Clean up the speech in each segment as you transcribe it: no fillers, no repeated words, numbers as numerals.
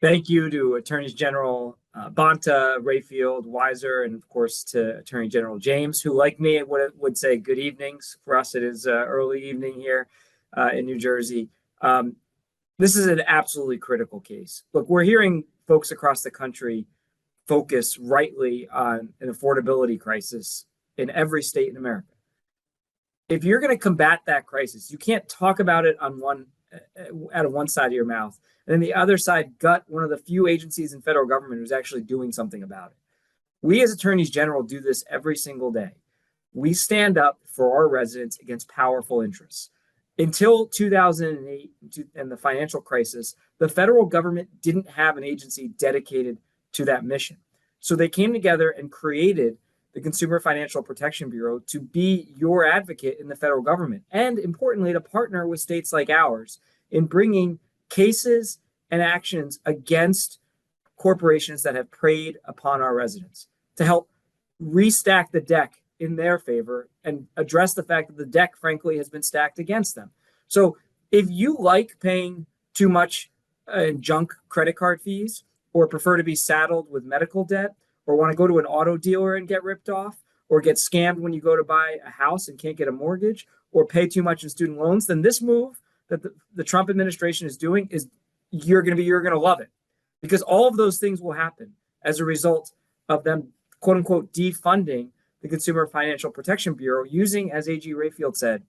Thank you to Attorneys General Bonta, Rayfield, Weiser, and of course to Attorney General James, who, like me, would say good evenings. For us, it is early evening here in New Jersey. Um, this is an absolutely critical case. Look, we're hearing folks across the country focus rightly on an affordability crisis in every state in America. If you're going to combat that crisis, you can't talk about it on out of one side of your mouth, and then the other side gut one of the few agencies in federal government who's actually doing something about it. We as attorneys general do this every single day. We stand up for our residents against powerful interests. Until 2008 and the financial crisis, the federal government didn't have an agency dedicated to that mission. So they came together and created the Consumer Financial Protection Bureau to be your advocate in the federal government, and importantly, to partner with states like ours in bringing cases and actions against corporations that have preyed upon our residents to help restack the deck in their favor and address the fact that the deck, frankly, has been stacked against them. So if you like paying too much in junk credit card fees, or prefer to be saddled with medical debt, or want to go to an auto dealer and get ripped off, or get scammed when you go to buy a house and can't get a mortgage, or pay too much in student loans, then this move that the Trump administration is doing is you're going to love it, because all of those things will happen as a result of them, quote unquote, defunding the Consumer Financial Protection Bureau, using, as AG Rayfield said,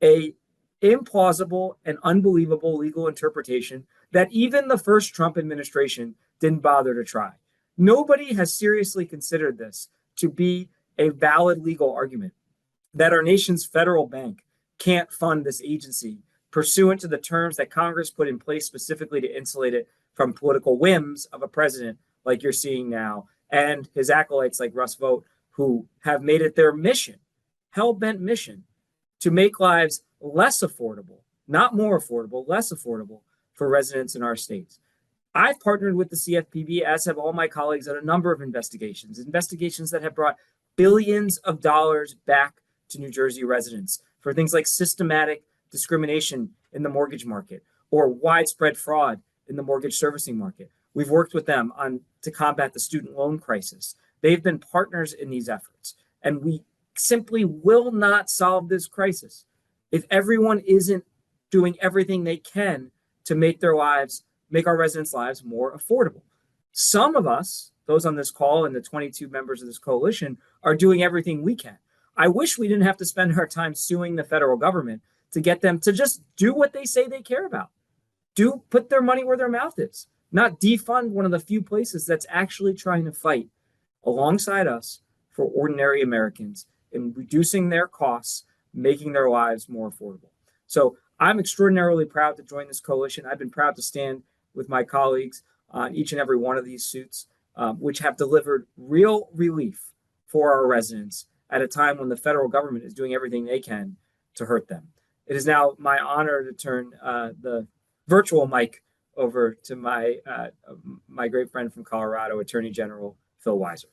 a implausible and unbelievable legal interpretation that even the first Trump administration didn't bother to try. Nobody has seriously considered this to be a valid legal argument that our nation's federal bank can't fund this agency pursuant to the terms that Congress put in place specifically to insulate it from political whims of a president like you're seeing now, and his acolytes like Russ Vought, who have made it their mission, hell-bent mission, to make lives less affordable, not more affordable, less affordable for residents in our states. I've partnered with the CFPB, as have all my colleagues, on a number of investigations that have brought billions of dollars back to New Jersey residents for things like systematic discrimination in the mortgage market or widespread fraud in the mortgage servicing market. We've worked with them to combat the student loan crisis. They've been partners in these efforts, and we simply will not solve this crisis if everyone isn't doing everything they can to make our residents' lives more affordable. Some of us, those on this call and the 22 members of this coalition, are doing everything we can. I wish we didn't have to spend our time suing the federal government to get them to just do what they say they care about. Put their money where their mouth is, not defund one of the few places that's actually trying to fight alongside us for ordinary Americans in reducing their costs, making their lives more affordable. So I'm extraordinarily proud to join this coalition. I've been proud to stand with my colleagues on each and every one of these suits, which have delivered real relief for our residents at a time when the federal government is doing everything they can to hurt them. It is now my honor to turn the virtual mic over to my great friend from Colorado, Attorney General Phil Weiser.